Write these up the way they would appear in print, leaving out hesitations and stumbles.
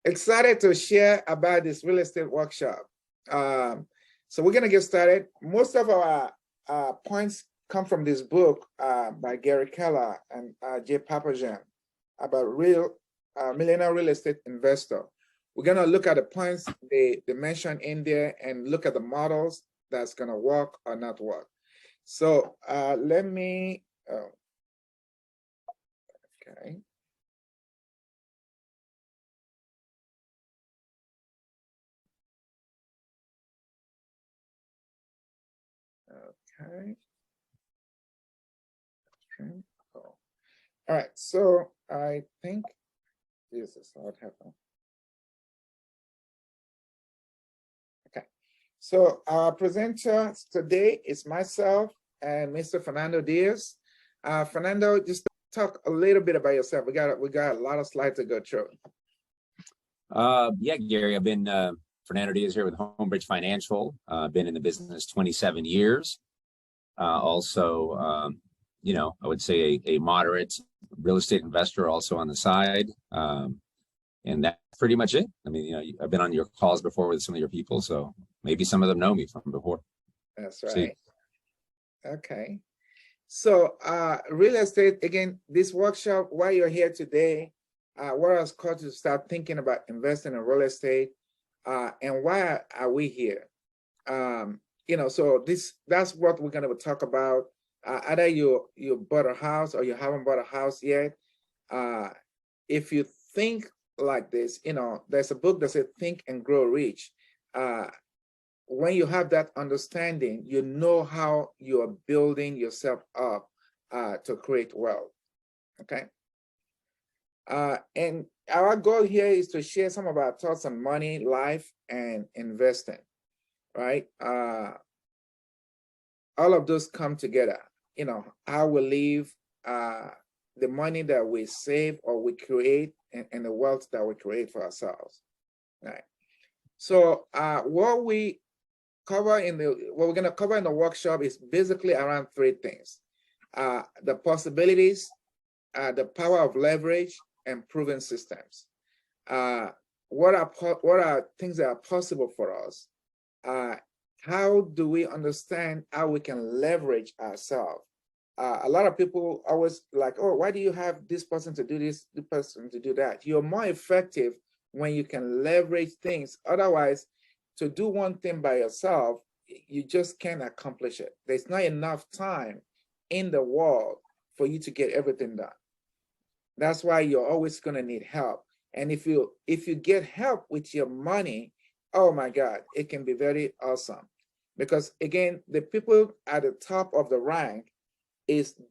Excited to share about this real estate workshop. So we're going to get started. Most of our points come from this book by Gary Keller and Jay Papasan about millionaire real estate investor. We're going to look at the points they mention in there and look at the models that's going to work or not work. So let me, okay. Okay. All right, so I think this is how it happened. Okay, so our presenter today is myself and Mr. Fernando Diaz. Fernando, just talk a little bit about yourself. We got a lot of slides to go through. Yeah, Gary, I've been Fernando Diaz here with Homebridge Financial. Been in the business 27 years. Also, you know, I would say a moderate real estate investor also on the side. And that's pretty much it. I mean, you know, I've been on your calls before with some of your people, so maybe some of them know me from before. That's right. See. Okay. So real estate, again, this workshop, why you're here today, what has caused you to start thinking about investing in real estate, and why are we here? You know, so that's what we're going to talk about. Either you bought a house or you haven't bought a house yet. If you think like this, you know, there's a book that says Think and Grow Rich. When you have that understanding, you know how you are building yourself up to create wealth. Okay. And our goal here is to share some of our thoughts on money, life, and investing. Right? All of those come together. You know, how we live, the money that we save or we create, and the wealth that we create for ourselves. Right. So what we're going to cover in the workshop is basically around three things: the possibilities, the power of leverage, and proven systems. What are things that are possible for us? How do we understand how we can leverage ourselves? A lot of people always like, oh, why do you have this person to do this, this person to do that? You're more effective when you can leverage things. Otherwise, to do one thing by yourself, you just can't accomplish it. There's not enough time in the world for you to get everything done. That's why you're always going to need help. And if you get help with your money, oh my God, it can be very awesome. Because again, the people at the top of the rank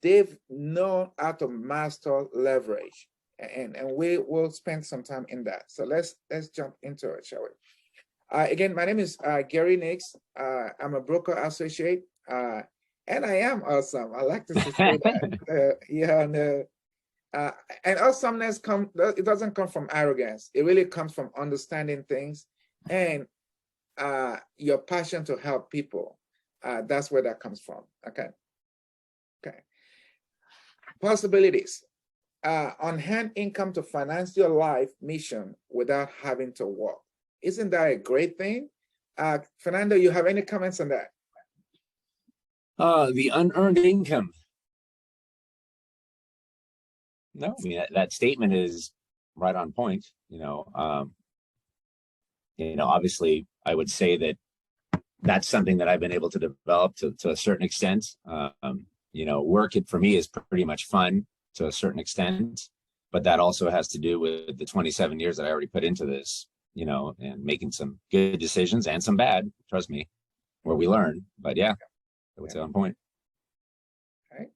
they've known how to master leverage. And we will spend some time in that. So let's jump into it, shall we? Again, my name is Gary Nix. I'm a broker associate, and I am awesome. I like to say that. Yeah, and awesomeness it doesn't come from arrogance. It really comes from understanding things and your passion to help people. That's where that comes from. Okay. Possibilities. On-hand income to finance your life mission without having to work. Isn't that a great thing? Fernando, you have any comments on that? The unearned income. No, I mean, that statement is right on point. You know, obviously I would say that that's something that I've been able to develop to a certain extent. You know, work for me is pretty much fun to a certain extent, but that also has to do with the 27 years that I already put into this, you know, and making some good decisions and some bad, trust me, where we learn. But yeah, I would say on point. Okay.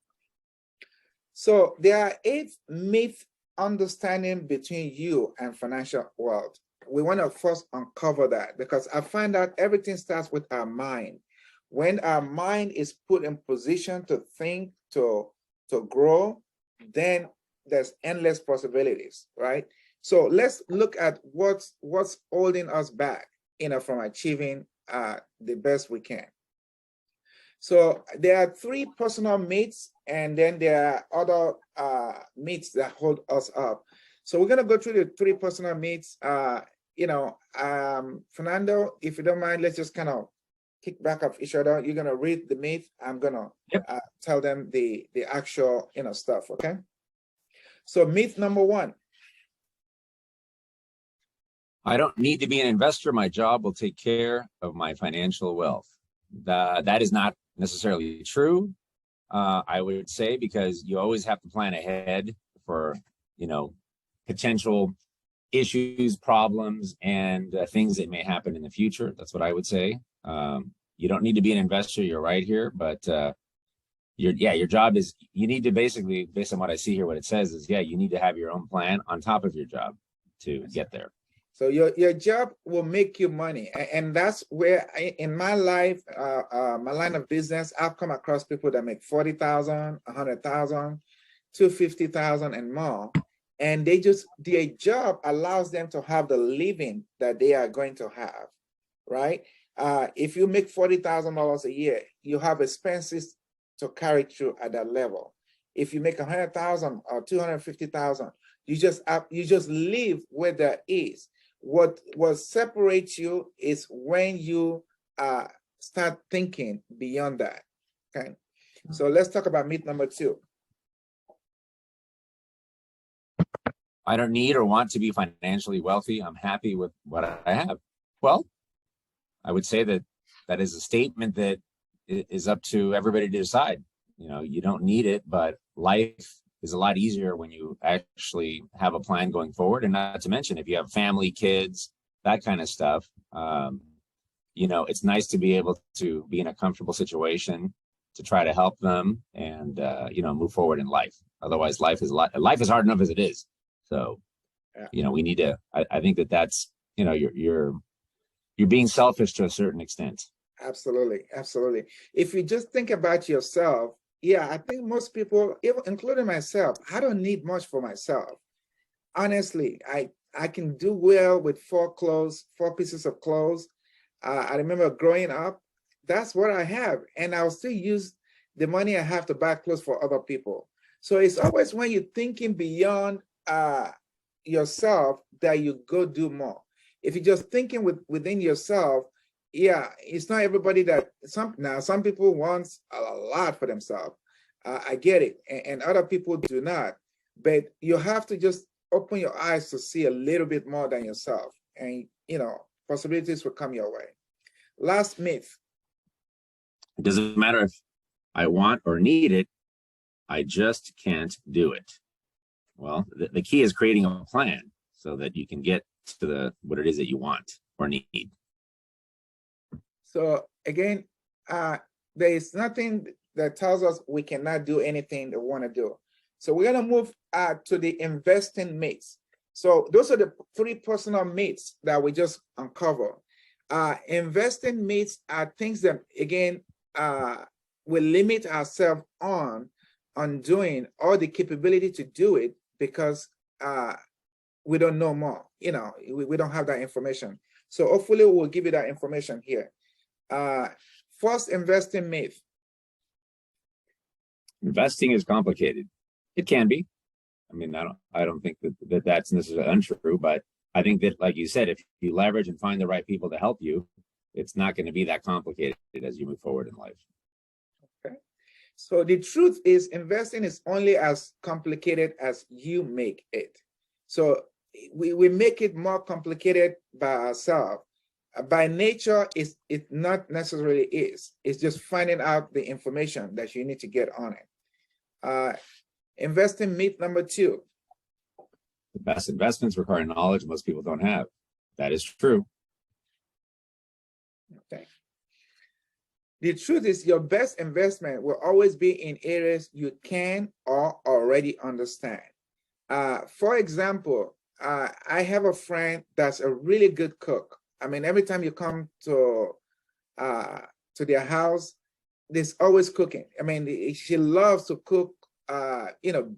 So there are 8 myth understanding between you and financial wealth. We want to first uncover that, because I find out everything starts with our mind. When our mind is put in position to think, to grow, then there's endless possibilities, right? So let's look at what's holding us back, you know, from achieving the best we can. So there are 3 personal myths, and then there are other myths that hold us up. So we're gonna go through the three personal myths. Fernando, if you don't mind, let's just kind of kick back of each other. You're gonna read the myth. I'm gonna tell them the actual stuff. Okay. So myth number one. I don't need to be an investor. My job will take care of my financial wealth. That is not necessarily true. I would say, because you always have to plan ahead for, potential issues, problems, and things that may happen in the future. That's what I would say. You don't need to be an investor. You're right here, but your job is, you need to basically, based on what I see here, what it says is, you need to have your own plan on top of your job to get there. So your job will make you money. And that's where in my life, my line of business, I've come across people that make 40,000, 100,000, 250,000 and more. And their job allows them to have the living that they are going to have, right? If you make $40,000 a year, you have expenses to carry through at that level. If you make 100,000 or 250,000, you just live where there is. What separates you is when you start thinking beyond that. Okay, so let's talk about myth number two. I don't need or want to be financially wealthy. I'm happy with what I have. Well, I would say that is a statement that is up to everybody to decide. You don't need it, but life is a lot easier when you actually have a plan going forward. And not to mention, if you have family, kids, that kind of stuff, it's nice to be able to be in a comfortable situation to try to help them and, move forward in life. Otherwise, life is hard enough as it is. So, we need to, I think that's, you're being selfish to a certain extent. Absolutely. Absolutely. If you just think about yourself, I think most people, even including myself, I don't need much for myself. Honestly, I can do well with four pieces of clothes. I remember growing up, that's what I have. And I'll still use the money I have to buy clothes for other people. So it's always when you're thinking beyond yourself that you go do more. If you're just thinking within yourself, it's not everybody that some people want a lot for themselves. I get it, and other people do not. But you have to just open your eyes to see a little bit more than yourself, and possibilities will come your way. Last myth. It doesn't matter if I want or need it, I just can't do it. Well, the key is creating a plan so that you can get to what it is that you want or need. So again, there is nothing that tells us we cannot do anything that we want to do. So we're going to move to the investing myths. So those are the three personal myths that we just uncovered. Investing myths are things that, again, we limit ourselves on doing, or the capability to do it, because we don't know more. We don't have that information. So hopefully we'll give you that information here. First investing myth. Investing is complicated. It can be. I mean, I don't think that that's necessarily untrue, but I think that, like you said, if you leverage and find the right people to help you, it's not going to be that complicated as you move forward in life. Okay. So the truth is, investing is only as complicated as you make it. So we make it more complicated by ourselves. By nature, it not necessarily is. It's just finding out the information that you need to get on it. Investing myth number two. The best investments require knowledge most people don't have. That is true. Okay. The truth is, your best investment will always be in areas you can or already understand. For example, I have a friend that's a really good cook. I mean, every time you come to their house, there's always cooking. I mean, she loves to cook,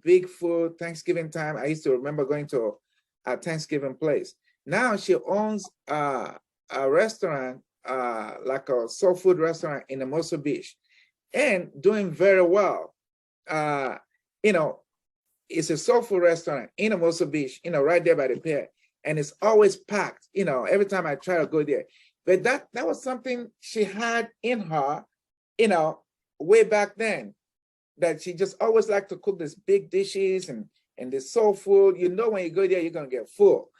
big food. Thanksgiving time, I used to remember going to a Thanksgiving place. Now she owns a restaurant, like a soul food restaurant in Hermosa Beach, and doing very well. it's a soul food restaurant in Hermosa Beach, right there by the pier, and it's always packed. Every time I try to go there, but that was something she had in her, way back then, that she just always liked to cook these big dishes and the soul food. When you go there, you're gonna get full.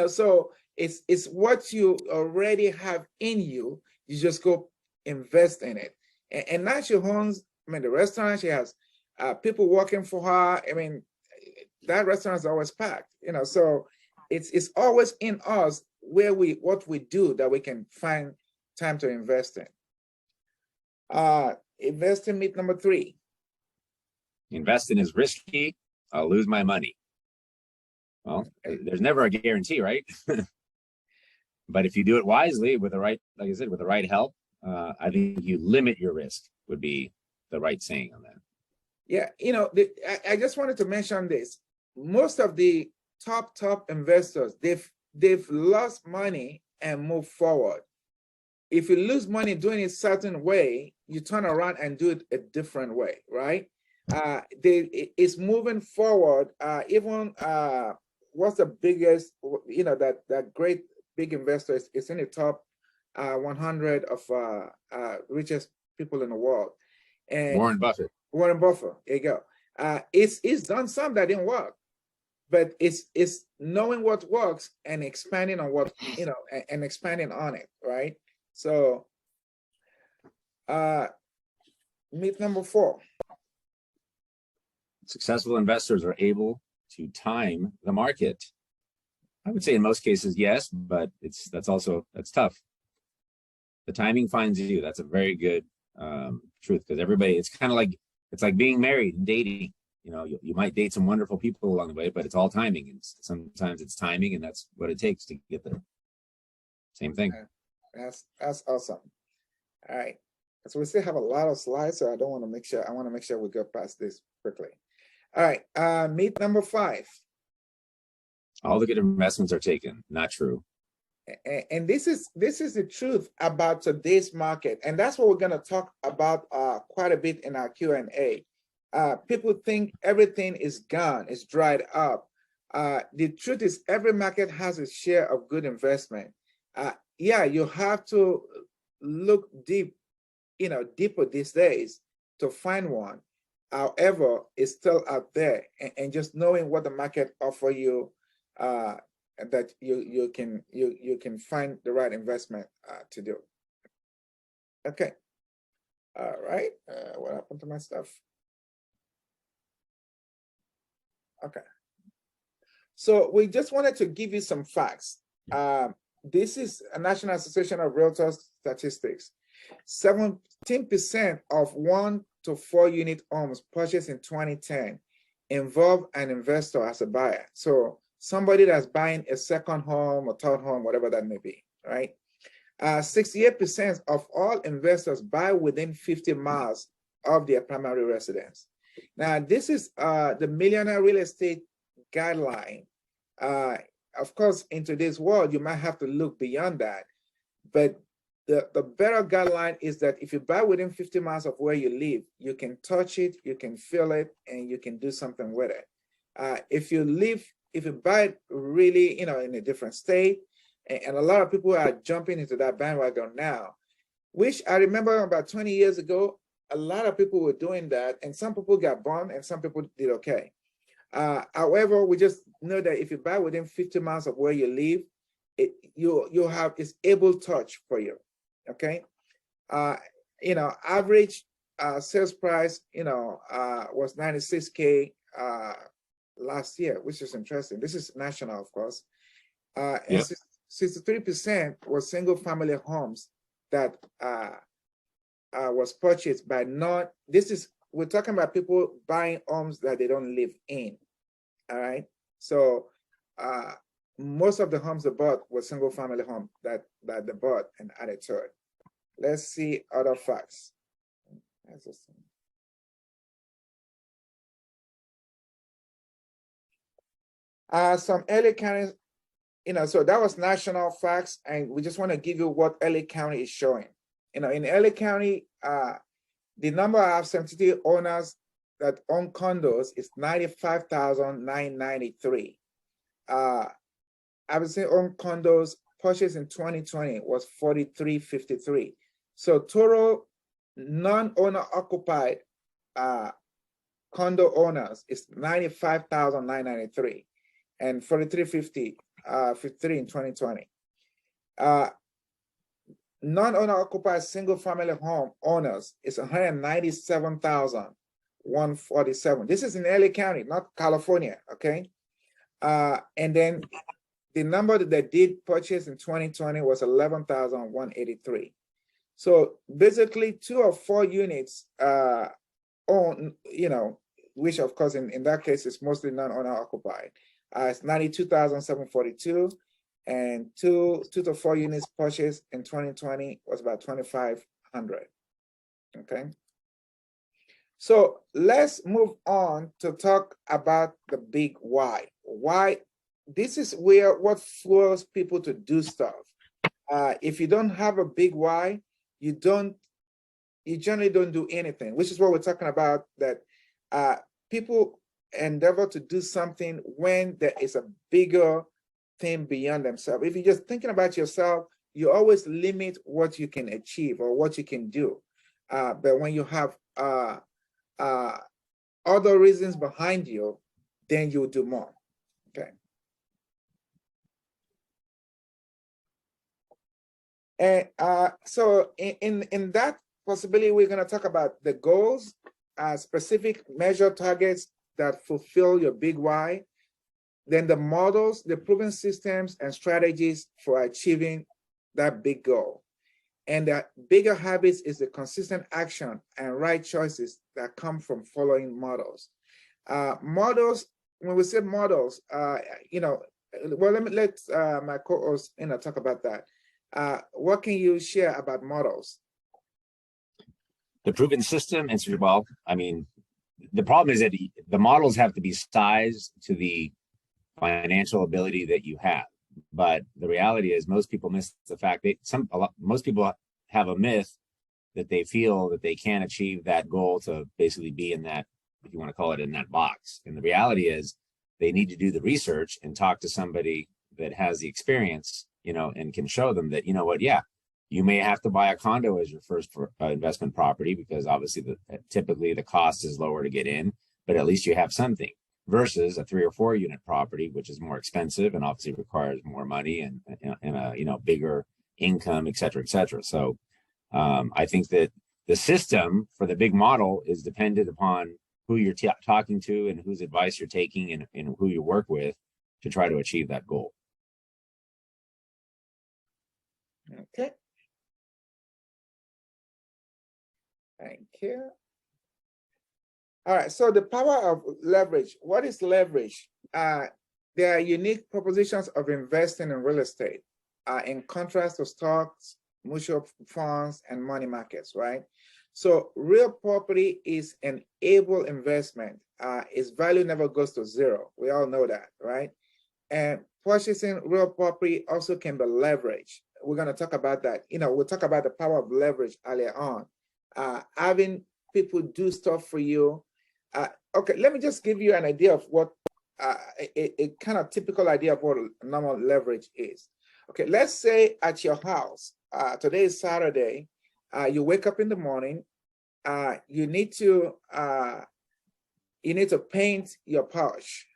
So it's what you already have in you. You just go invest in it. And now she owns, the restaurant. She has people working for her. That restaurant is always packed. So it's always in us what we do that we can find time to invest in. Investing myth number 3. Investing is risky. I'll lose my money. Well, there's never a guarantee, right? But if you do it wisely with the right, like I said, with the right help, I think you limit your risk would be the right saying on that. Yeah, I just wanted to mention this. Most of the top investors, they've lost money and moved forward. If you lose money doing it a certain way, you turn around and do it a different way, right? It's moving forward. Even what's the biggest, that great big investor is in the top 100 of richest people in the world. And Warren Buffett. There you go. It's done some that didn't work, but it's knowing what works and expanding on what, and expanding on it, right? So myth number 4. Successful investors are able to time the market. I would say in most cases, yes, but that's tough. The timing finds you. That's a very good truth, because everybody, it's like being married and dating. You might date some wonderful people along the way, but it's all timing, and sometimes it's timing, and that's what it takes to get there. Same thing. That's awesome. All right, so we still have a lot of slides, so I want to make sure we go past this quickly. All right, myth number 5. All the good investments are taken. Not true. And this is the truth about today's market, and that's what we're going to talk about quite a bit in our Q&A. People think everything is gone, it's dried up. The truth is, every market has a share of good investment. Yeah, you have to look deeper these days to find one. However, it's still out there, and just knowing what the market offer you, that you can find the right investment to do. Okay. All right. What happened to my stuff? Okay. So we just wanted to give you some facts. This is a National Association of Realtors statistics. 17% of 1 to 4 unit homes purchased in 2010 involve an investor as a buyer. So somebody that's buying a second home or third home, whatever that may be, right? 68% of all investors buy within 50 miles of their primary residence. Now, this is the Millionaire Real Estate Guideline. Of course, in today's world, you might have to look beyond that. But the better guideline is that if you buy within 50 miles of where you live, you can touch it, you can feel it, and you can do something with it. If you buy it really, in a different state, and a lot of people are jumping into that bandwagon now, which I remember about 20 years ago, a lot of people were doing that, and some people got burned and some people did okay. However, we just know that if you buy within 50 miles of where you live, it's able touch for you. Okay. Average sales price, was 96K last year, which is interesting. This is national, of course. And 63% was single family homes that was purchased by we're talking about people buying homes that they don't live in. All right. So most of the homes they bought were single family home that they bought and added to it. Let's see other facts. Some LA counties, so that was national facts, and we just want to give you what LA County is showing. In LA County, the number of absentee owners that own condos is 95,993. I would say own condos purchased in 2020 was 4,353. So total non-owner occupied condo owners is 95,993 and 4,350 53 in 2020. Non-owner occupied single family home owners is 197,147. This is in LA County, not California, okay? And then the number that did purchase in 2020 was 11,183. So basically 2 or 4 units own, which of course in that case is mostly non-owner occupied. It's 92,742, and 2 to 4 units purchased in 2020 was about 2,500. Okay. So let's move on to talk about the big why. Why? This is where what fuels people to do stuff. If you don't have a big why, you generally don't do anything, which is what we're talking about, that people endeavor to do something when there is a bigger thing beyond themselves. If you're just thinking about yourself, you always limit what you can achieve or what you can do. But when you have other reasons behind you, then you'll do more. Okay. And so in that possibility, we're going to talk about the goals, specific measure targets that fulfill your big why, then the models, the proven systems and strategies for achieving that big goal. And the bigger habits is the consistent action and right choices that come from following models. Models, when we say models, well, let my co-host talk about that. What can you share about models? The proven system, and well, I mean, the problem is that the models have to be sized to the financial ability that you have. But the reality is most people miss the fact that most people have a myth that they feel that they can't achieve that goal to basically be in that, if you want to call it, in that box. And the reality is they need to do the research and talk to somebody that has the experience, and can show them that, yeah, you may have to buy a condo as your first investment property, because obviously typically the cost is lower to get in, but at least you have something, versus a 3 or 4 unit property, which is more expensive and obviously requires more money and a bigger income, et cetera, et cetera. So I think that the system for the big model is dependent upon who you're talking to and whose advice you're taking and who you work with to try to achieve that goal. Okay. Thank you. All right, so the power of leverage. What is leverage? There are unique propositions of investing in real estate, in contrast to stocks, mutual funds, and money markets, right? So real property is an able investment. Its value never goes to zero. We all know that, right? And purchasing real property also can be leveraged. We're going to talk about that. We'll talk about the power of leverage earlier on. Having people do stuff for you. Okay, let me just give you an idea of what a kind of typical idea of what normal leverage is. Okay, let's say at your house, today is Saturday, you wake up in the morning, you need to paint your porch,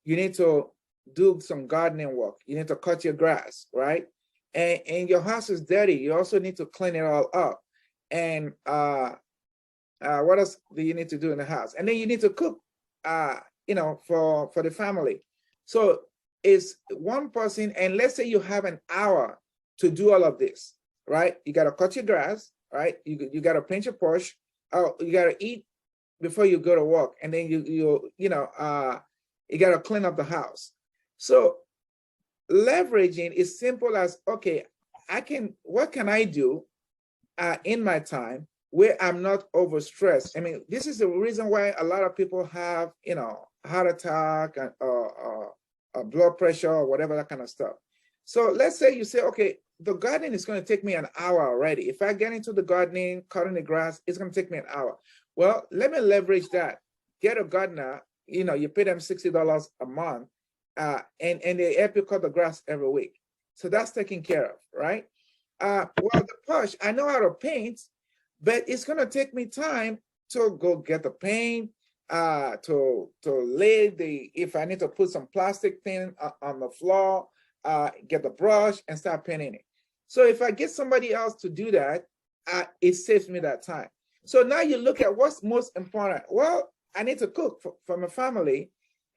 you need to do some gardening work, you need to cut your grass, right? And your house is dirty, you also need to clean it all up. And what else do you need to do in the house? And then you need to cook, for the family. So it's one person, and let's say you have an hour to do all of this, right? You got to cut your grass, right? You got to paint your porch. You got to eat before you go to work, and then you got to clean up the house. So leveraging is simple as, okay, what can I do in my time where I'm not overstressed? I mean, this is the reason why a lot of people have, heart attack or blood pressure or whatever, that kind of stuff. So let's say you say, okay, the gardening is going to take me an hour already. If I get into the gardening, cutting the grass, it's going to take me an hour. Well, let me leverage that. Get a gardener, you pay them $60 a month, and they help you cut the grass every week. So that's taken care of, right? Well, the push, I know how to paint, but it's gonna take me time to go get the paint, to lay if I need to put some plastic thing on the floor, get the brush and start painting it. So if I get somebody else to do that, it saves me that time. So now you look at what's most important. Well, I need to cook for my family,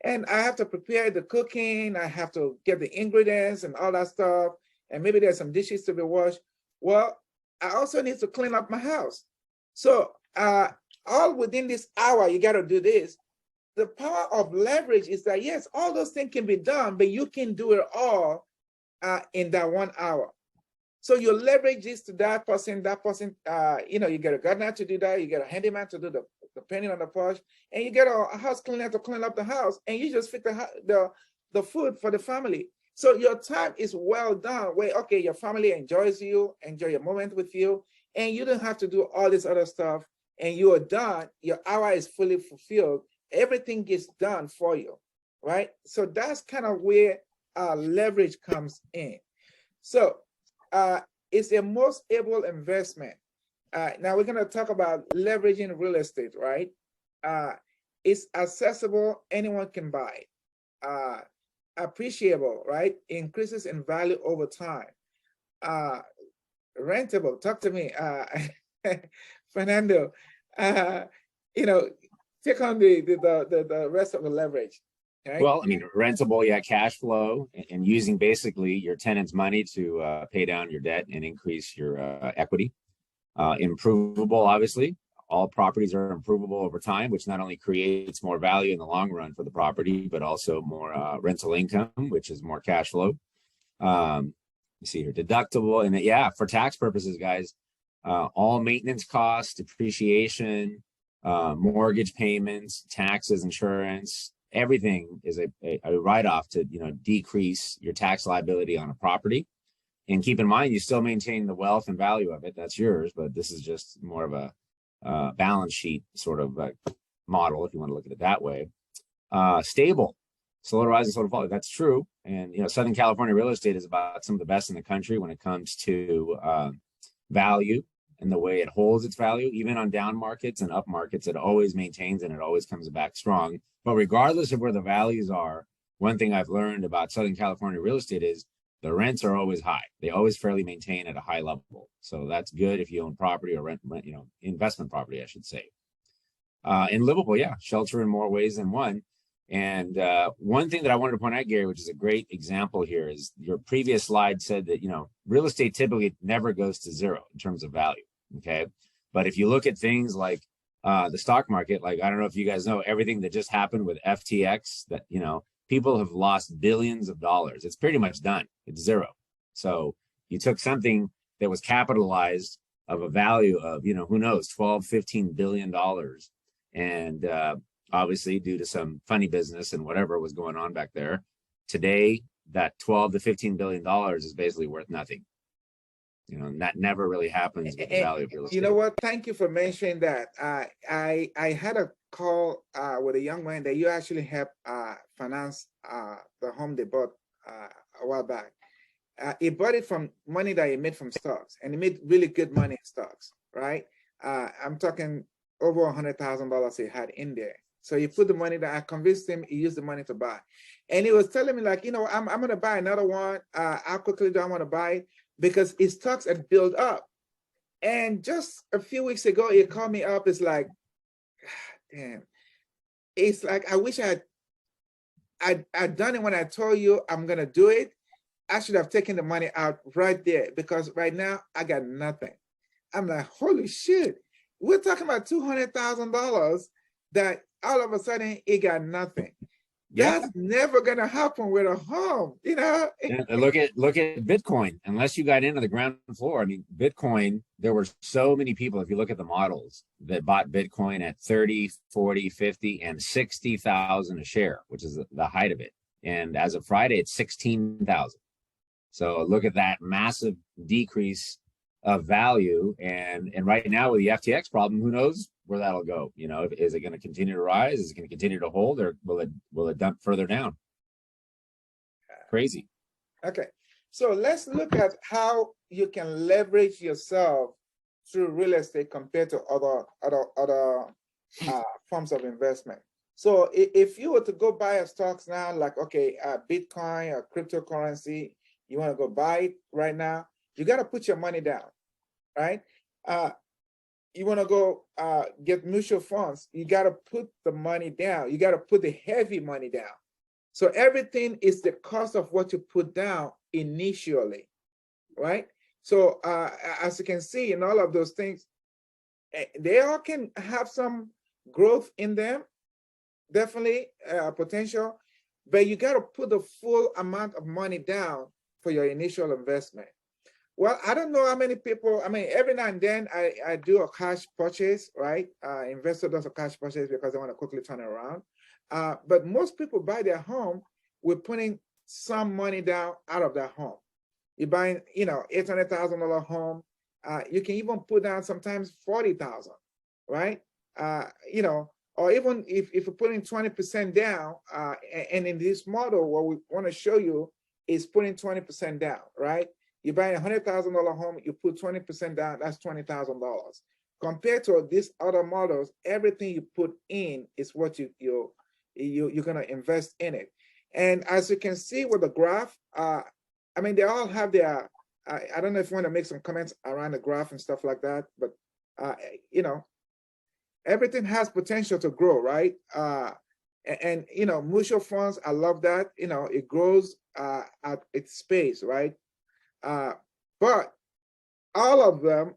and I have to prepare the cooking. I have to get the ingredients and all that stuff. And maybe there's some dishes to be washed. Well, I also need to clean up my house. So all within this hour, you got to do this. The power of leverage is that, yes, all those things can be done, but you can do it all in that 1 hour. So you leverage this to that person, you get a gardener to do that, you get a handyman to do the painting on the porch, and you get a house cleaner to clean up the house, and you just fix the food for the family. So your time is well done, where, okay, your family enjoy your moment with you, and you don't have to do all this other stuff, and you are done, your hour is fully fulfilled, everything gets done for you, right? So that's kind of where leverage comes in. So it's a most able investment. Now we're going to talk about leveraging real estate, right? It's accessible, anyone can buy it. Appreciable, right? Increases in value over time. Rentable, talk to me, Fernando. Take on the rest of the leverage. Right? Well, I mean, rentable, yeah, cash flow, and using basically your tenant's money to pay down your debt and increase your equity. Improvable, obviously. All properties are improvable over time, which not only creates more value in the long run for the property, but also more rental income, which is more cash flow. You see here, deductible, and yeah, for tax purposes, guys, all maintenance costs, depreciation, mortgage payments, taxes, insurance, everything is a write-off to decrease your tax liability on a property. And keep in mind, you still maintain the wealth and value of it. That's yours, but this is just more of a balance sheet sort of model, if you want to look at it that way. Stable, slow to rise and slow to fall. That's true. And Southern California real estate is about some of the best in the country when it comes to value and the way it holds its value. Even on down markets and up markets, it always maintains and it always comes back strong. But regardless of where the values are, one thing I've learned about Southern California real estate is the rents are always high. They always fairly maintain at a high level. So that's good if you own property or rent, investment property, I should say. And livable, yeah, shelter in more ways than one. And one thing that I wanted to point out, Gary, which is a great example here, is your previous slide said that, real estate typically never goes to zero in terms of value. Okay. But if you look at things like the stock market, like, I don't know if you guys know everything that just happened with FTX, that, people have lost billions of dollars. It's pretty much done. It's zero. So you took something that was capitalized of a value of, who knows, 12, 15 billion dollars. And obviously, due to some funny business and whatever was going on back there, today that 12 to 15 billion dollars is basically worth nothing. And that never really happens with the value of real estate. You know what? Thank you for mentioning that. I had a call with a young man that you actually helped finance the home they bought a while back. He bought it from money that he made from stocks, and he made really good money in stocks, right? I'm talking over $100,000 he had in there. So he put the money that I convinced him, he used the money to buy. And he was telling me, like, I'm going to buy another one. How quickly do I want to buy it? Because his stocks had built up. And just a few weeks ago, he called me up. It's like, damn. It's like, I wish I'd done it when I told you I'm going to do it. I should have taken the money out right there, because right now I got nothing. I'm like, holy shit. We're talking about $200,000 that all of a sudden it got nothing. Yeah. That's never gonna happen with a home, Yeah, look at Bitcoin. Unless you got into the ground floor, I mean, Bitcoin, there were so many people, if you look at the models, that bought Bitcoin at 30, 40, 50, and 60,000 a share, which is the height of it. And as of Friday, it's 16,000. So look at that massive decrease of value. And right now with the FTX problem, who knows where that'll go. You know, is it going to continue to rise? Is it going to continue to hold, or will it dump further down? Crazy. Okay, so let's look at how you can leverage yourself through real estate compared to other forms of investment. So if you were to go buy a stocks now, like okay, Bitcoin or cryptocurrency, you want to go buy it right now, you got to put your money down, right? You want to go get mutual funds, you got to put the money down. You got to put the heavy money down. So everything is the cost of what you put down initially, right? So as you can see in all of those things, they all can have some growth in them, definitely potential, but you got to put the full amount of money down for your initial investment. Well, I don't know how many people, I mean, every now and then I do a cash purchase, right? Investor does a cash purchase because they want to quickly turn it around. But most people buy their home with putting some money down out of their home. You're buying, you know, $800,000 home. You can even put down sometimes 40,000, right? You know, or even if you're putting 20% down, and in this model, what we want to show you is putting 20% down, right? You buy a $100,000 home, you put 20% down, that's $20,000. Compared to these other models, everything you put in is what you're gonna invest in it. And as you can see with the graph, I mean, they all have their, I don't know if you want to make some comments around the graph and stuff like that, but you know, everything has potential to grow, right? And you know, mutual funds, I love that. You know, it grows at its pace, right? But all of them,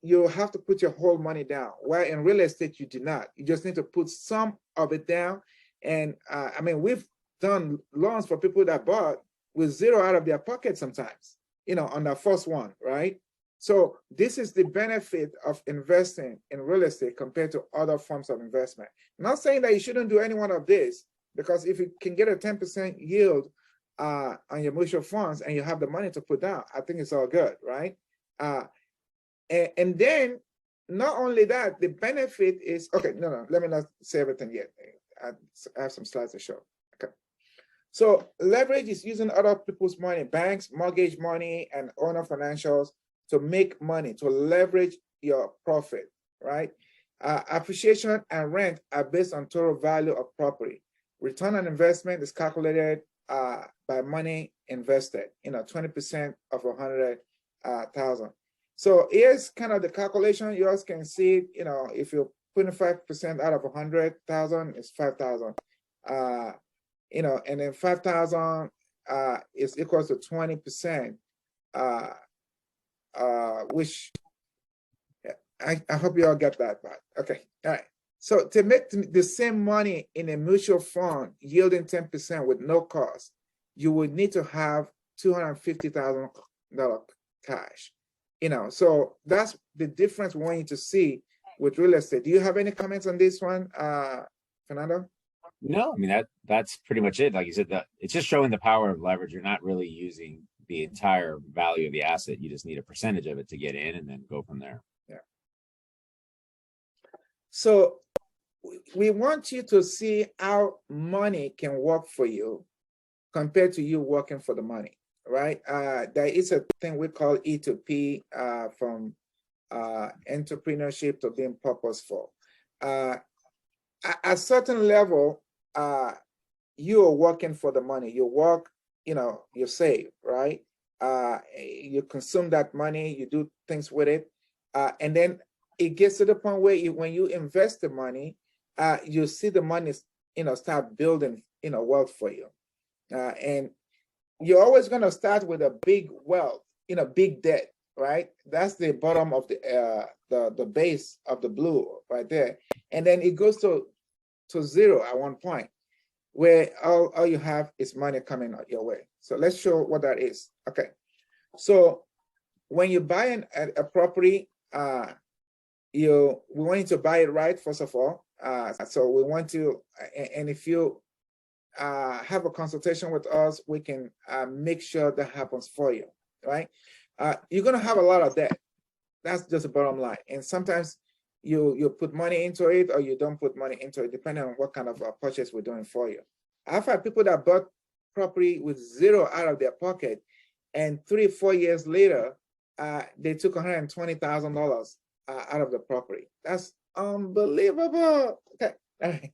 you have to put your whole money down. While in real estate, you do not. You just need to put some of it down. And I mean, we've done loans for people that bought with zero out of their pocket sometimes, you know, on the first one, right? So this is the benefit of investing in real estate compared to other forms of investment. I'm not saying that you shouldn't do any one of this, because if you can get a 10% yield on your mutual funds and you have the money to put down, I think it's all good, right? And then not only that, the benefit is, okay, no, let me not say everything yet. I have some slides to show. Okay. So leverage is using other people's money, banks, mortgage money, and owner financials to make money, to leverage your profit, right? Appreciation and rent are based on total value of property. Return on investment is calculated by money invested, you know, 20% of 100,000. So here's kind of the calculation. You guys can see, you know, if you're putting 5% out of 100,000, it's 5,000. You know, and then 5,000 is equals to 20%, which I hope you all get that part. Okay, all right. So to make the same money in a mutual fund yielding 10% with no cost, you would need to have $250,000 cash. You know, so that's the difference we want you to see with real estate. Do you have any comments on this one, Fernando? No, I mean that's pretty much it. Like you said, that it's just showing the power of leverage. You're not really using the entire value of the asset. You just need a percentage of it to get in and then go from there. Yeah. So we want you to see how money can work for you compared to you working for the money, right? There is a thing we call E2P, from entrepreneurship to being purposeful. At a certain level, you are working for the money. You work, you know, you save, right? You consume that money, you do things with it. And then it gets to the point where when you invest the money, you see the money, you know, start building, you know, wealth for you. And you're always going to start with a big wealth, you know, big debt, right? That's the bottom of the base of the blue right there. And then it goes to zero at one point, where all you have is money coming out your way. So let's show what that is. Okay. So when you buy a property, we want you to buy it right, first of all. So we want to, and if you have a consultation with us, we can make sure that happens for you, right? You're going to have a lot of debt. That's just the bottom line. And sometimes you put money into it or you don't put money into it, depending on what kind of purchase we're doing for you. I've had people that bought property with zero out of their pocket, and 3-4 years later, they took $120,000 out of the property. That's unbelievable. Okay. All right.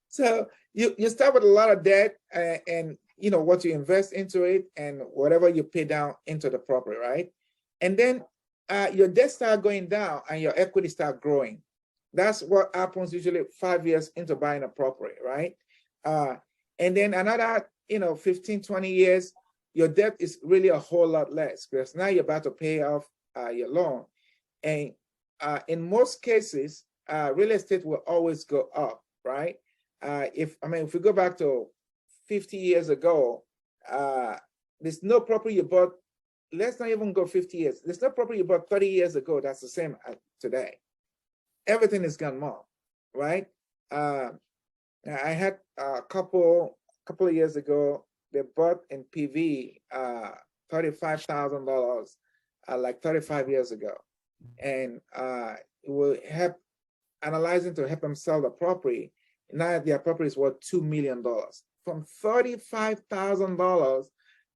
So you start with a lot of debt, and you know what you invest into it and whatever you pay down into the property, right? And then your debt start going down and your equity start growing. That's what happens usually 5 years into buying a property, right? And then another, 15, 20 years, your debt is really a whole lot less because now you're about to pay off your loan. And in most cases, real estate will always go up, right? If we go back to 50 years ago, there's no property you bought. Let's not even go 50 years. There's no property you bought 30 years ago that's the same as today. Everything has gone more, right? I had a couple of years ago, they bought in PV $35,000 like 35 years ago. And it will help analyzing to help them sell the property. Now their property is worth $2 million. From $35,000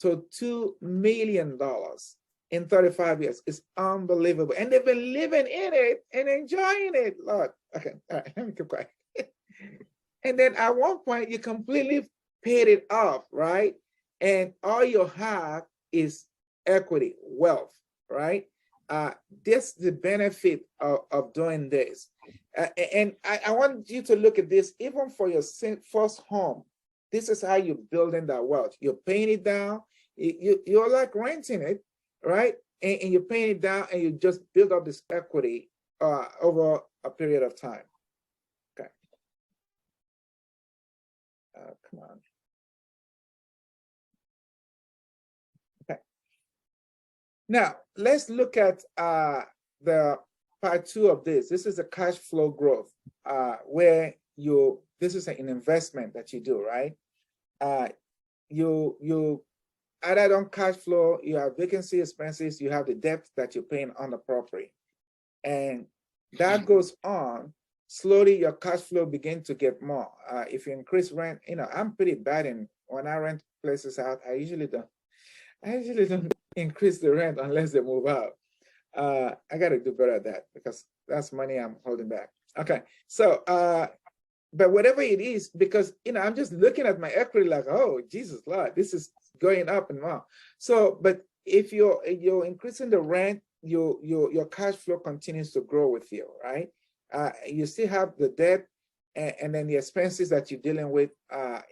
to $2 million in 35 years. It's unbelievable. And they've been living in it and enjoying it. Lord, okay, all right, let me keep quiet. And then at one point, you completely paid it off, right? And all you have is equity, wealth, right? This is the benefit of doing this. And I want you to look at this, even for your first home. This is how you're building that wealth. You're paying it down. You're like renting it, right? And you're paying it down, and you just build up this equity over a period of time. Okay. Come on. Okay. Now, let's look at the part 2 of this. This is the cash flow growth, where this is an investment that you do, right? You either on cash flow, you have vacancy expenses, you have the debt that you're paying on the property. And that goes on. Slowly your cash flow begin to get more. If you increase rent, I'm pretty bad when I rent places out, I usually don't increase the rent unless they move out. I got to do better at that because that's money I'm holding back. Okay, so but whatever it is, because I'm just looking at my equity like, oh Jesus Lord, this is going up and up. So, but if you're increasing the rent, your cash flow continues to grow with you, right? You still have the debt and then the expenses that you're dealing with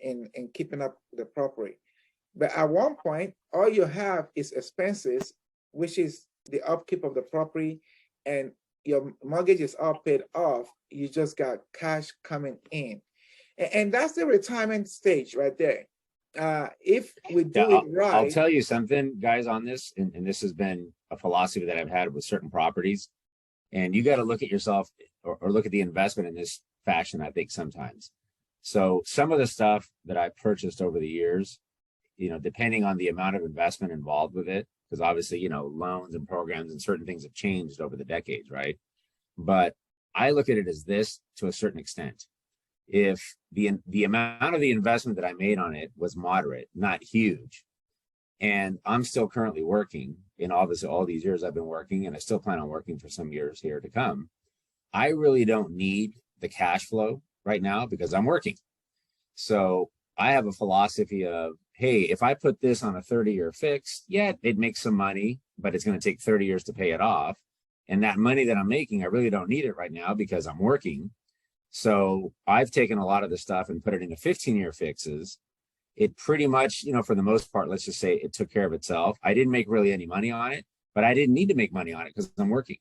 in keeping up the property. But at one point, all you have is expenses, which is the upkeep of the property, and your mortgage is all paid off. You just got cash coming in. And that's the retirement stage right there. If we do it right. I'll tell you something, guys, on this, and this has been a philosophy that I've had with certain properties. And you got to look at yourself or look at the investment in this fashion, I think, sometimes. So some of the stuff that I purchased over the years, depending on the amount of investment involved with it, because obviously, loans and programs and certain things have changed over the decades, right? But I look at it as this to a certain extent. If the amount of the investment that I made on it was moderate, not huge, and I'm still currently working, in obviously all these years I've been working, and I still plan on working for some years here to come, I really don't need the cash flow right now because I'm working. So I have a philosophy of, hey, if I put this on a 30-year fix, yeah, it makes some money, but it's going to take 30 years to pay it off. And that money that I'm making, I really don't need it right now because I'm working. So I've taken a lot of the stuff and put it into 15-year fixes. It pretty much, for the most part, let's just say it took care of itself. I didn't make really any money on it, but I didn't need to make money on it because I'm working.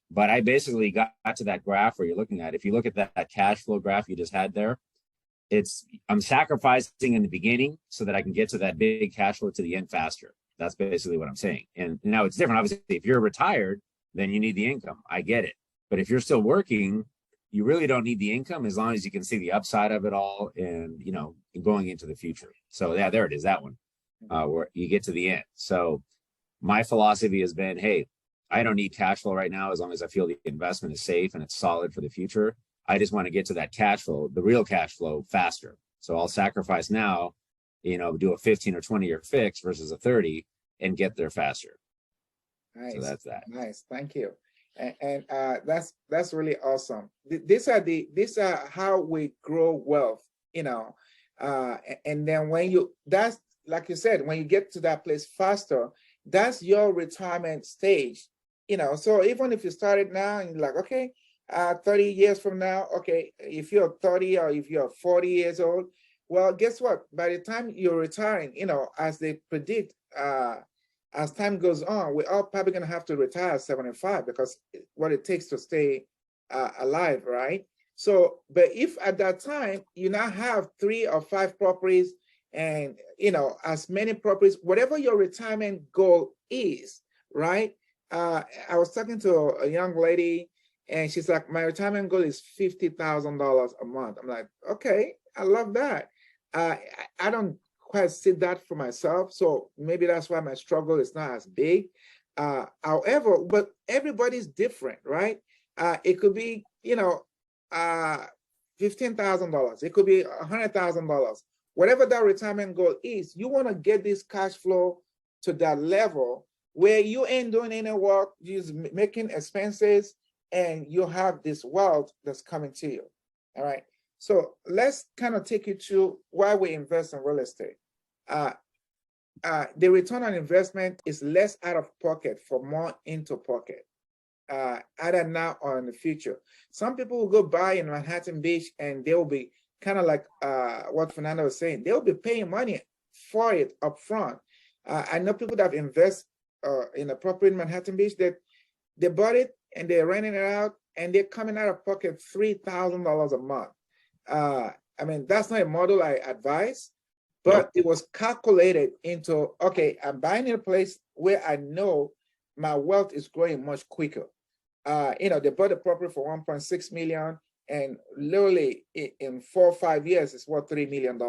But I basically got to that graph where you're looking at. If you look at that cash flow graph you just had there, I'm sacrificing in the beginning so that I can get to that big cash flow to the end faster. That's basically what I'm saying. And now it's different. Obviously, if you're retired, then you need the income. I get it. But if you're still working, you really don't need the income as long as you can see the upside of it all and, going into the future. So yeah, there it is, that one, where you get to the end. So my philosophy has been, hey, I don't need cash flow right now as long as I feel the investment is safe and it's solid for the future. I just want to get to that cash flow, the real cash flow, faster. So I'll sacrifice now, do a 15 or 20-year fix versus a 30 and get there faster. Nice. So that's that. Nice. Thank you. And that's really awesome. These are how we grow wealth, and then that's like you said, when you get to that place faster, that's your retirement stage, so even if you started now and you're like, okay, 30 years from now, okay, if you're 30 or if you're 40 years old, well, guess what? By the time you're retiring, as they predict, as time goes on, we're all probably going to have to retire at 75 because what it takes to stay alive, right? So, but if at that time you now have 3 or 5 properties and, as many properties, whatever your retirement goal is, right? I was talking to a young lady and she's like, my retirement goal is $50,000 a month. I'm like, okay, I love that. I don't quite see that for myself. So maybe that's why my struggle is not as big. However, but everybody's different, right? It could be, $15,000. It could be $100,000. Whatever that retirement goal is, you want to get this cash flow to that level where you ain't doing any work, you're just making expenses, and you have this wealth that's coming to you. All right. So let's kind of take you through why we invest in real estate. The return on investment is less out of pocket for more into pocket, either now or in the future. Some people will go buy in Manhattan Beach and they will be kind of like what Fernando was saying. They'll be paying money for it up front. I know people that invest in a property in Manhattan Beach that they bought it and they're renting it out and they're coming out of pocket $3,000 a month. I mean, that's not a model I advise, but it was calculated into, okay, I'm buying in a place where I know my wealth is growing much quicker. They bought the property for 1.6 million and literally in 4 or 5 years, it's worth $3 million.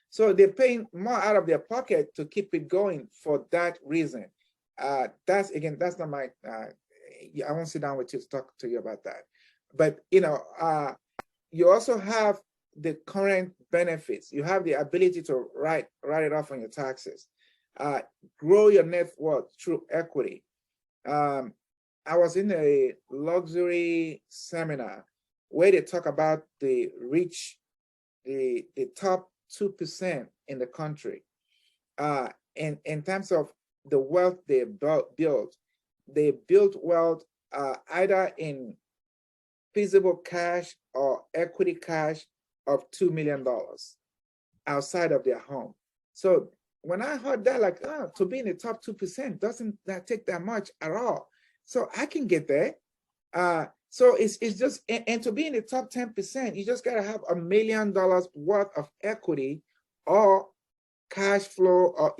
So they're paying more out of their pocket to keep it going for that reason. That's not my, I won't sit down with you to talk to you about that. But, you also have the current benefits. You have the ability to write it off on your taxes. Grow your net worth through equity. I was in a luxury seminar where they talk about the rich, the top 2% in the country. And in terms of the wealth they built wealth either in feasible cash or equity cash of $2 million outside of their home. So when I heard that, like, to be in the top 2% doesn't that take that much at all. So I can get there. So it's just, and to be in the top 10%, you just gotta have $1 million worth of equity or cash flow, or,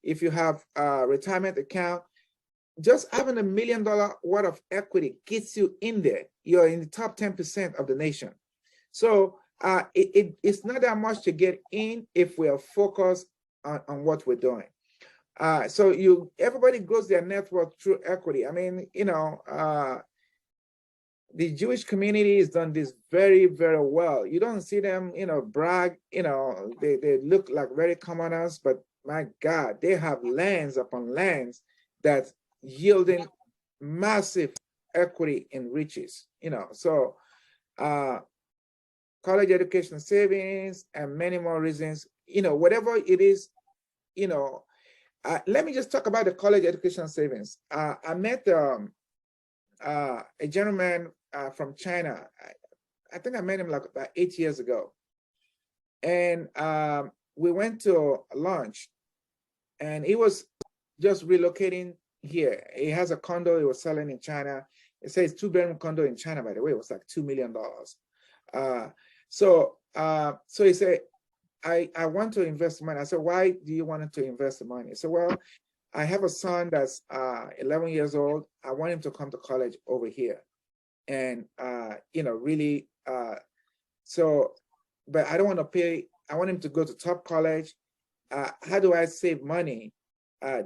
if you have a retirement account, just having $1 million worth of equity gets you in there. You're in the top 10% of the nation. So it's not that much to get in if we are focused on what we're doing. So everybody grows their net worth through equity. I mean, the Jewish community has done this very, very well. You don't see them, brag, they look like very commoners, but my God, they have lands upon lands that's yielding massive equity and riches, so college education savings and many more reasons, whatever it is, let me just talk about the college education savings. I met a gentleman from China. I think I met him like about 8 years ago. And we went to lunch and he was just relocating here. He has a condo he was selling in China. It says 2-bedroom condo in China, by the way. It was like $2 million. So he said, I want to invest money. I said, why do you want to invest the money? He said, well, I have a son that's 11 years old. I want him to come to college over here. And, really, but I don't want to pay. I want him to go to top college. How do I save money?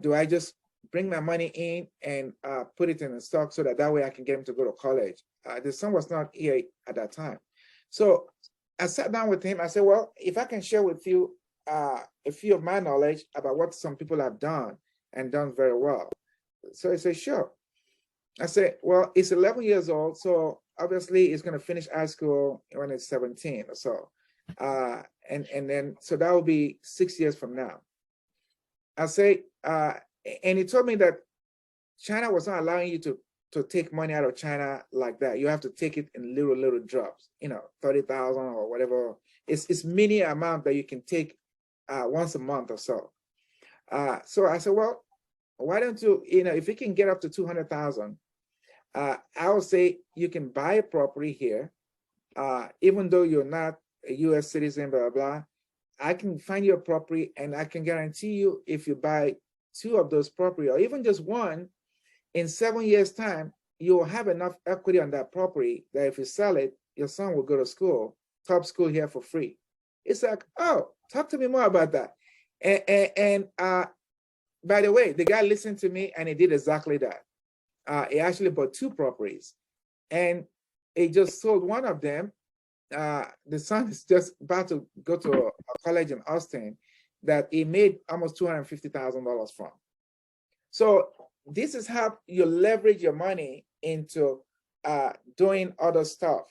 Do I just bring my money in and put it in the stock so that way I can get him to go to college. The son was not here at that time. So I sat down with him. I said, well, if I can share with you a few of my knowledge about what some people have done and done very well. So he said, sure. I said, well, it's 11 years old, so obviously it's going to finish high school when it's 17 or so. And then, so that will be 6 years from now. I say, and he told me that China was not allowing you to take money out of China like that. You have to take it in little drops, 30,000 or whatever. It's mini amount that you can take once a month or so. So I said, well, why don't you, if you can get up to 200,000, I would say you can buy a property here, even though you're not a U.S. citizen, blah, blah, blah. I can find you a property, and I can guarantee you if you buy 2 of those property, or even just 1, in 7 years' time, you'll have enough equity on that property that if you sell it, your son will go to school, top school here for free. It's like, oh, talk to me more about that. And by the way, the guy listened to me and he did exactly that. He actually bought 2 properties, and he just sold one of them. The son is just about to go to a college in Austin that he made almost $250,000 from. So this is how you leverage your money into doing other stuff,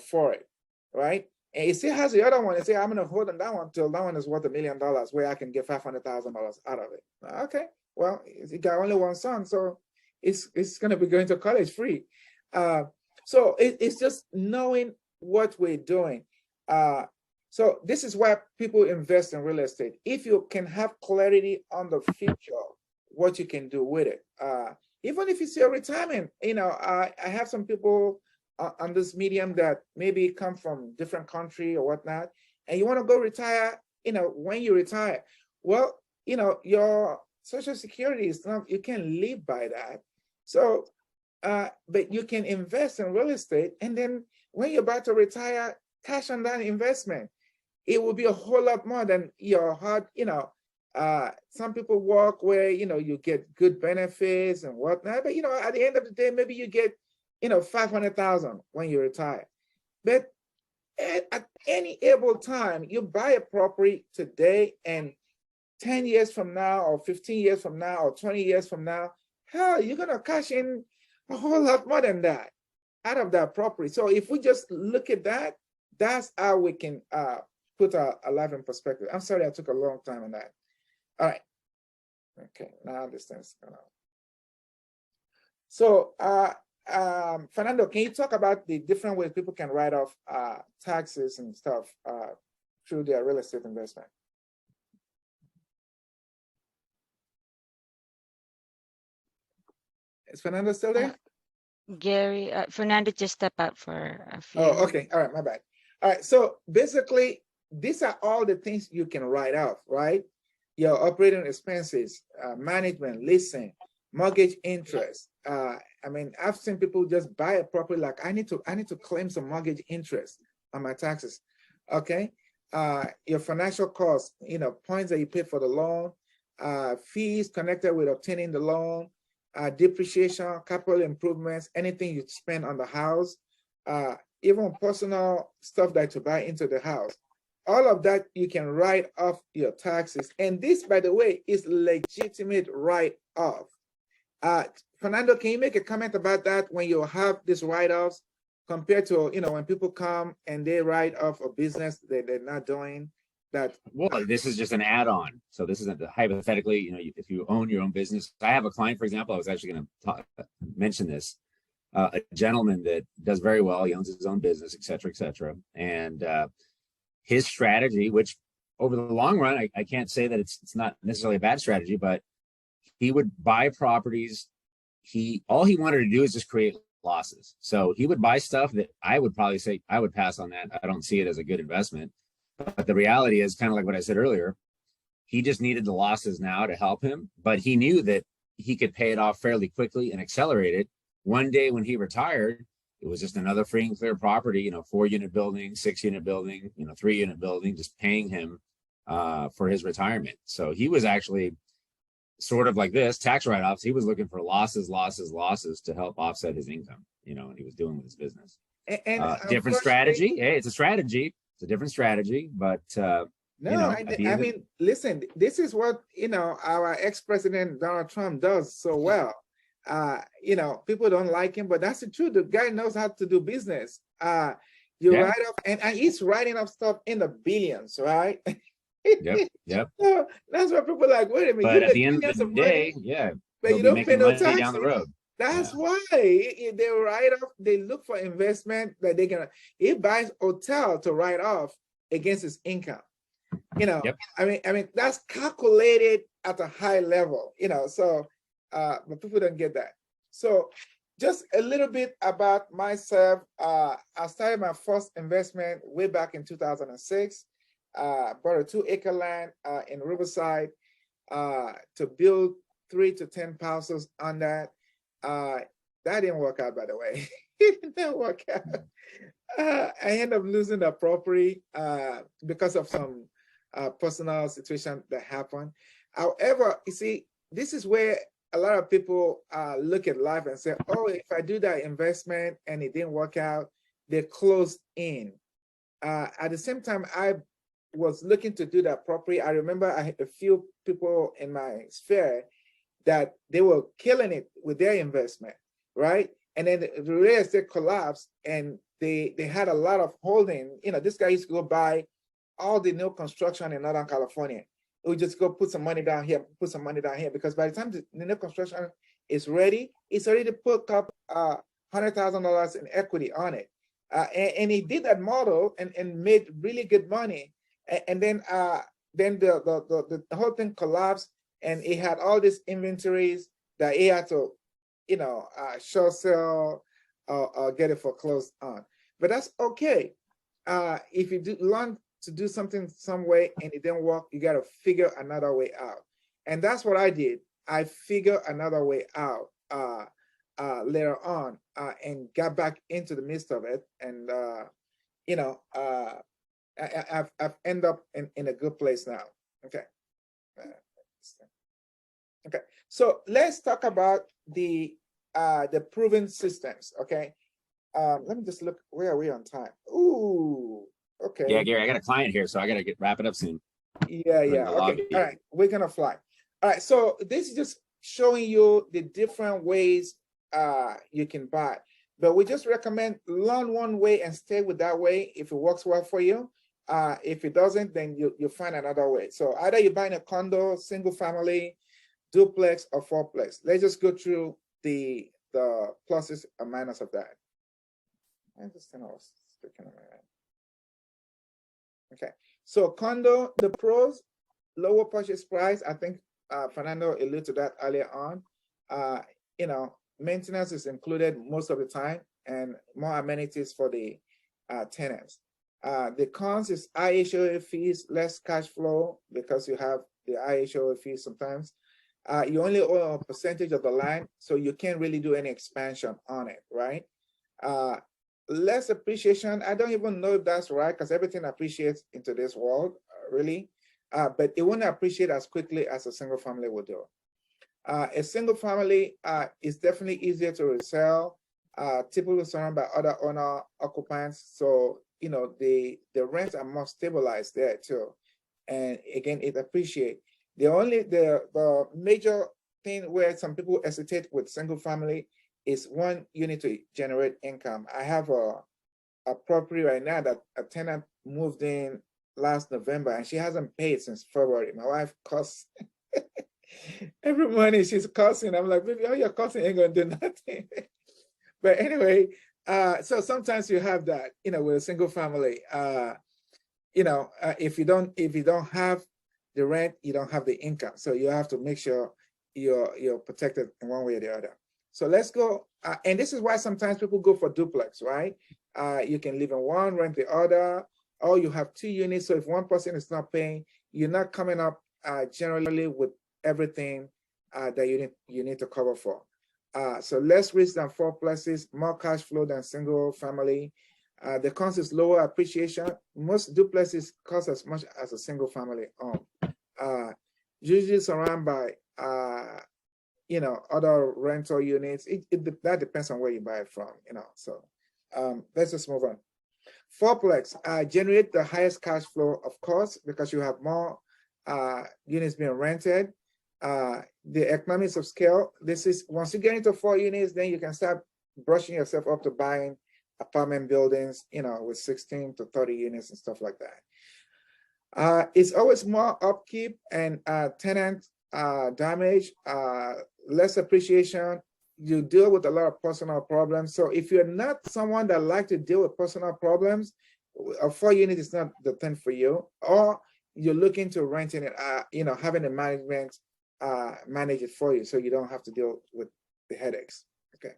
for it, right? And he still has the other one. He say, I'm going to hold on that one till that one is worth $1 million, where I can get $500,000 out of it. Okay, well, he got only one son, so it's going to be going to college free. So it's just knowing what we're doing. So this is why people invest in real estate. If you can have clarity on the future, what you can do with it. Even if it's your retirement, I have some people on this medium that maybe come from different country or whatnot, and you want to go retire, when you retire, well, your Social Security is not, you can't live by that. So, but you can invest in real estate, and then when you're about to retire, cash on that investment. It will be a whole lot more than your hard, some people work where, you get good benefits and whatnot, but, at the end of the day, maybe you get, 500,000 when you retire. But at any able time, you buy a property today, and 10 years from now, or 15 years from now, or 20 years from now, hell, you're going to cash in a whole lot more than that out of that property. So if we just look at that, that's how we can put our life in perspective. I'm sorry I took a long time on that. All right. Okay, now this thing's going on. So Fernando, can you talk about the different ways people can write off taxes and stuff through their real estate investment? Is Fernando still there? Gary, Fernando just stepped out for a few. Oh, okay. All right, my bad. All right. So basically, these are all the things you can write off, right? Your operating expenses, management, leasing, mortgage interest. I've seen people just buy a property like I need to claim some mortgage interest on my taxes. Okay. Your financial costs, points that you pay for the loan, fees connected with obtaining the loan, depreciation, capital improvements, anything you spend on the house, even personal stuff that you buy into the house. All of that you can write off your taxes. And this, by the way, is legitimate write-off. Fernando, can you make a comment about that when you have these write-offs compared to, when people come and they write off a business that they're not doing? That, well, this is just an add-on. So this isn't hypothetically, if you own your own business. I have a client, for example, I was actually going to mention this, a gentleman that does very well. He owns his own business, et cetera, et cetera. And his strategy, which over the long run, I can't say that it's not necessarily a bad strategy, but he would buy properties. All he wanted to do is just create losses. So he would buy stuff that I would probably say I would pass on that. I don't see it as a good investment. But the reality is kind of like what I said earlier. He just needed the losses now to help him, but he knew that he could pay it off fairly quickly and accelerate it. One day when he retired, it was just another free and clear property, 4-unit building, 6-unit building, 3-unit building, just paying him for his retirement. So he was actually sort of like this, tax write-offs, he was looking for losses to help offset his income, and he was doing with his business. And Different strategy. Hey, it's a strategy. It's a different strategy, but no, I mean, listen, this is what, our ex-president Donald Trump does so well. People don't like him, but that's the truth. The guy knows how to do business. You write off, and he's writing off stuff in the billions, right? Yep. So that's why people are like, wait a minute. But at the end of the day, but you don't pay no taxes down the road. That's why they write off. They look for investment that they can. He buys hotel to write off against his income. I mean that's calculated at a high level. So but people don't get that. So just a little bit about myself. I started my first investment way back in 2006. Bought a 2-acre land in Riverside to build 3 to 10 houses on that. That didn't work out, by the way. It didn't work out. I ended up losing the property because of some personal situation that happened. However, you see, this is where a lot of people look at life and say, oh, if I do that investment and it didn't work out, they closed in. At the same time, I was looking to do that property. I remember I had a few people in my sphere that they were killing it with their investment, right? And then the real estate collapsed and they had a lot of holding. This guy used to go buy all the new construction in Northern California. He would just go put some money down here, put some money down here, because by the time the new construction is ready, it's already put up $100,000 in equity on it. And he did that model and made really good money. And then the whole thing collapsed, and he had all these inventories that he had to, short sell or get it foreclosed on. But that's okay. If you learn to do something some way and it didn't work, you got to figure another way out. And that's what I did. I figured another way out later on and got back into the midst of it. And, I've ended up in a good place now. Okay. Okay. So let's talk about the proven systems. Okay. Let me just look. Where are we on time? Ooh. Okay. Yeah, Gary, I got a client here, so I got to wrap it up soon. Yeah. Okay. All right. We're gonna fly. All right. So this is just showing you the different ways you can buy. But we just recommend learn one way and stay with that way if it works well for you. If it doesn't, then you find another way. So either you're buying a condo, single family, duplex, or fourplex. Let's just go through the pluses and minuses of that. I just was sticking on my head. Okay. So condo, the pros, lower purchase price. I think Fernando alluded to that earlier on. Maintenance is included most of the time, and more amenities for the tenants. The cons is high HOA fees, less cash flow because you have the high HOA fees sometimes. You only own a percentage of the land, so you can't really do any expansion on it, right? Less appreciation. I don't even know if that's right, because everything appreciates in today's world, really. But it won't appreciate as quickly as a single family would do. A single family is definitely easier to resell, typically surrounded by other owner occupants. So, the rents are more stabilized there too. And again, it appreciates. The major thing where some people hesitate with single family is one, you need to generate income. I have a property right now that a tenant moved in last November and she hasn't paid since February. My wife costs every morning she's cussing. I'm like, baby, all your cussing ain't gonna do nothing. But anyway, so sometimes you have that, with a single family. If you don't have the rent, you don't have the income. So you have to make sure you're protected in one way or the other. So let's go. And this is why sometimes people go for duplex, right? You can live in one, rent the other, or you have 2 units. So if one person is not paying, you're not coming up generally with everything that you need to cover for. So less risk than fourplexes, more cash flow than single family. The cost is lower appreciation. Most duplexes cost as much as a single family home. Usually surrounded by you know, other rental units. That depends on where you buy it from, you know. So let's just move on. Fourplex, generate the highest cash flow, of course, because you have more units being rented. The economies of scale, this is, once you get into 4 units, then you can start brushing yourself up to buying apartment buildings, you know, with 16 to 30 units and stuff like that. It's always more upkeep and tenant damage, less appreciation. You deal with a lot of personal problems. So if you're not someone that likes to deal with personal problems, a 4 unit is not the thing for you. Or you're looking to renting it, you know, having the management manage it for you, so you don't have to deal with the headaches. Okay.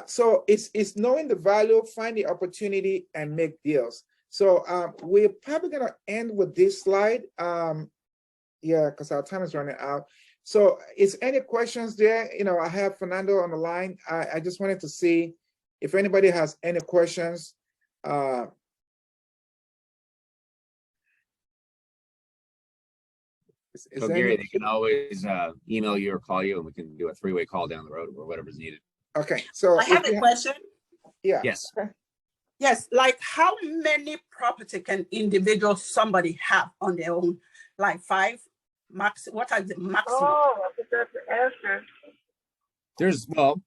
So it's knowing the value, find the opportunity, and make deals. So we're probably gonna end with this slide. Yeah, because our time is running out. So is any questions there? You know, I have Fernando on the line. I just wanted to see if anybody has any questions. So Gary, they can always email you or call you, and we can do a 3-way call down the road or whatever's needed. Okay, so I have a question. Yeah. Yes. Okay. Yes, like how many property can individual somebody have on their own? Like 5 max? What are the maximum? Oh, I think that's the answer. There's, well,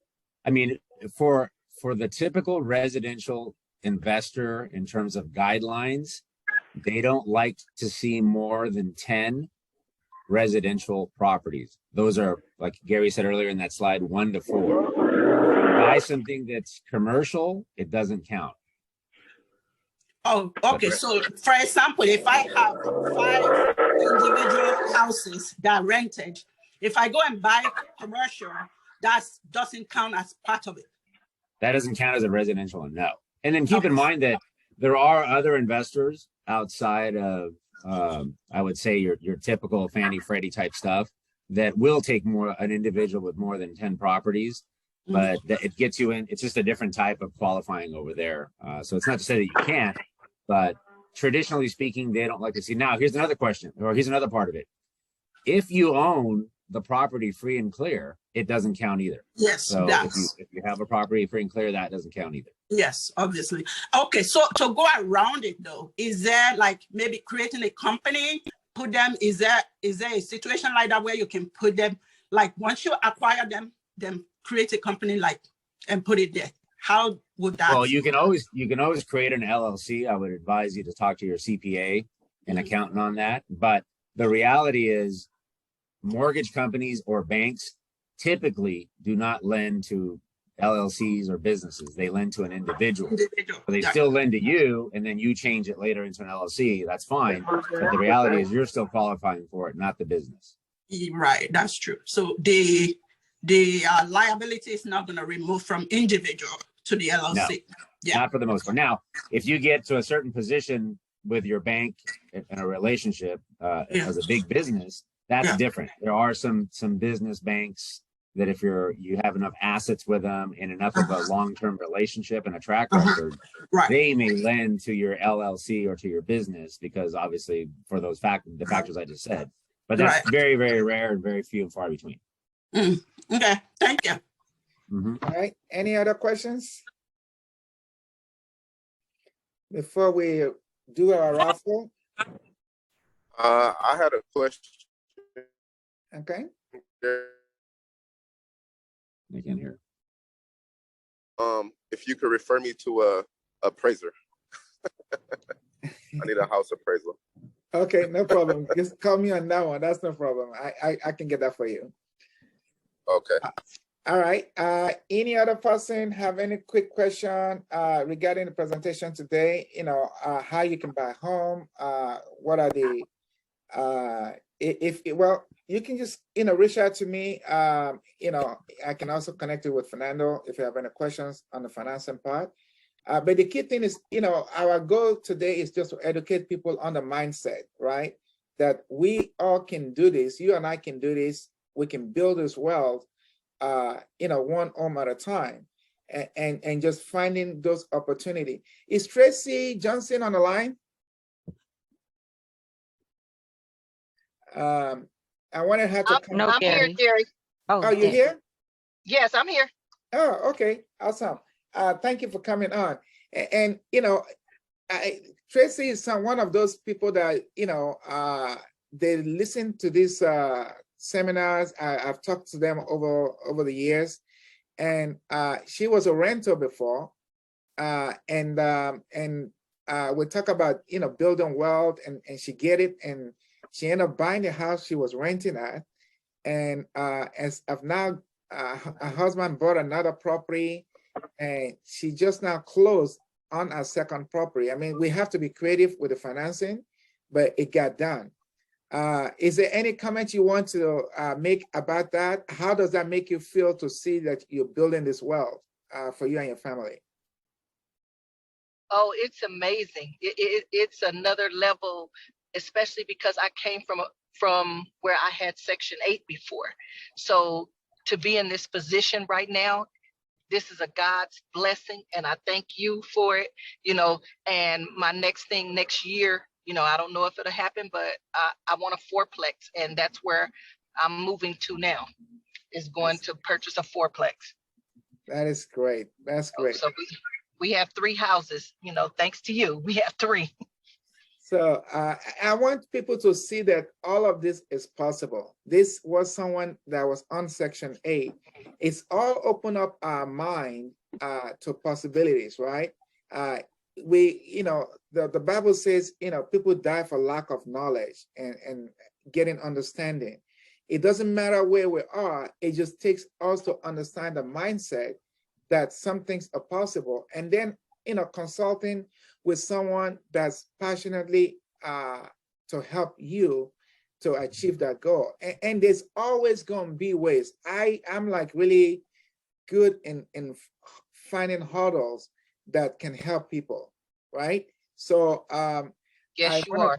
I mean, for the typical residential investor in terms of guidelines, they don't like to see more than 10 residential properties. Those are, like Gary said earlier in that slide, 1 to 4. If you buy something that's commercial, it doesn't count. Oh, okay. So for example, if I have 5 individual houses that are rented, if I go and buy commercial, that doesn't count as part of it. That doesn't count as a residential, no. And then keep in mind that there are other investors outside of, I would say your typical Fannie Freddie type stuff that will take an individual with more than 10 properties, but it gets you in. It's just a different type of qualifying over there. So it's not to say that you can't, but traditionally speaking, they don't like to see. Now, here's another question, or here's another part of it. If you own the property free and clear, it doesn't count either. Yes, So if you have a property free and clear, that doesn't count either. yes, obviously. Okay, so to go around it though, is there like maybe creating a company, put them, is there a situation like that where you can put them, like once you acquire them, then create a company like and put it there? How would that? Well, you can always create an LLC. I would advise you to talk to your CPA and accountant on that. But the reality is mortgage companies or banks typically do not lend to LLCs or businesses. They lend to an individual. So they still lend to you, and then you change it later into an LLC. That's fine. But the reality is you're still qualifying for it, not the business. Right, that's true. So the liability is not going to remove from individual to the LLC. No, yeah, not for the most part. Now, if you get to a certain position with your bank in a relationship as a big business, that's different. There are some business banks that if you have enough assets with them and enough of a long-term relationship and a track record, they may lend to your LLC or to your business, because obviously for those the factors I just said. But that's very, very rare and very few and far between. Okay, thank you. All right, any other questions? Before we do our raffle? I had a question. Okay. I can't hear. If you could refer me to a appraiser. I need a house appraisal. Okay, no problem. Just call me on that one. That's no problem. I can get that for you. Okay. All right. Any other person have any quick question regarding the presentation today? You know, how you can buy a home? What are the well, you can just reach out to me. I can also connect you with Fernando if you have any questions on the financing part. But the key thing is, our goal today is just to educate people on the mindset, right? That we all can do this. You and I can do this. We can build this wealth, one home at a time, and just finding those opportunities. Is Tracy Johnson on the line? I wanted her to come. No, I'm here, Gary. Jerry. Oh, you there. here? Yes, I'm here. Oh, okay, awesome. Thank you for coming on. And you know, Tracy is one of those people that, you know, they listen to these seminars. I've talked to them over the years, and she was a renter before, and we talk about, you know, building wealth, and she get it, and she ended up buying the house she was renting at, and as of now, her husband bought another property, and she just now closed on our second property. I mean, we have to be creative with the financing, but it got done. Is there any comment you want to make about that? How does that make you feel to see that you're building this wealth for you and your family? Oh, it's amazing. It's another level, especially because I came from where I had Section 8 before. So to be in this position right now, this is a God's blessing, and I thank you for it, you know. And my next thing next year, you know, I don't know if it'll happen, but I want a fourplex, and that's where I'm moving to now, is going to purchase a fourplex. That is great. That's great. So we have 3 houses, you know, thanks to you, we have 3. So I want people to see that all of this is possible. This was someone that was on Section 8. It's all open up our mind to possibilities, right? You know, the Bible says, you know, people die for lack of knowledge and getting understanding. It doesn't matter where we are. It just takes us to understand the mindset that some things are possible. And then, you know, consulting with someone that's passionately to help you to achieve that goal. And there's always going to be ways. I'm like really good in finding hurdles that can help people, right? So Yes, you are.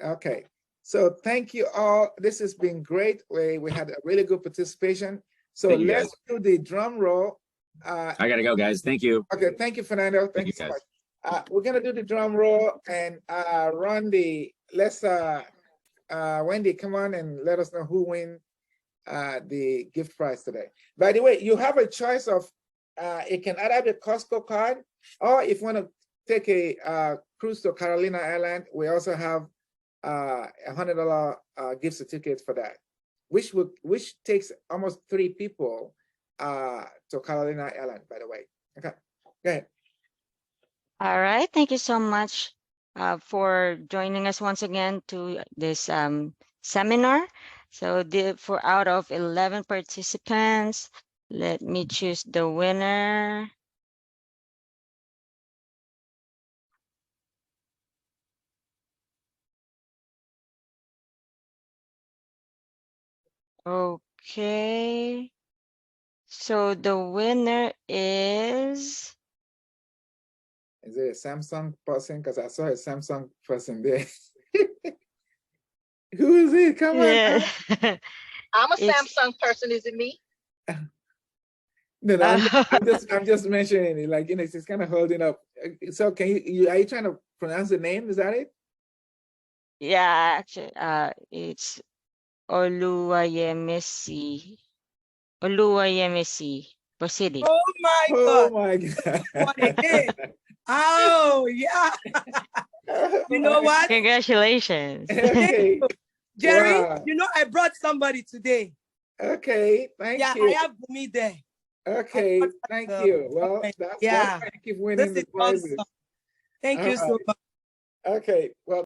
Okay. So thank you all. This has been great. We had a really good participation. So Thank you, let's guys. do the drum roll. I gotta go, guys. Thank you. Okay, thank you, Fernando. Thank you so guys. much. We're gonna do the drum roll and run the, let's Wendy, come on and let us know who win the gift prize today. By the way, you have a choice of it can either be a Costco card, or if you want to take a cruise to Carolina Island, we also have $100 gift certificate for that, which takes almost 3 people to Carolina Island, by the way. Okay, go ahead. All right. Thank you so much for joining us once again to this seminar. So for out of 11 participants, let me choose the winner. Okay. So the winner is Is it a Samsung person? Because I saw a Samsung person there. Who is it? Come on. yeah. I'm a It's- Samsung person. Is it me? No, I'm just mentioning it. Like, you know, it's kind of holding up. So can are you trying to pronounce the name? Is that it? Yeah, actually, it's Oluwayemisi. Oluwayemisi Basidi. Oh my Oh God. my God. What again? Oh, yeah. You know what? Congratulations. Okay. Jerry, Wow. you know, I brought somebody today. Okay. Thank Yeah, you. I have Bumi there. Okay. I Thank brought you. Well, yeah. that's why I keep winning This the is awesome. prizes. Thank you so much. Okay. Well.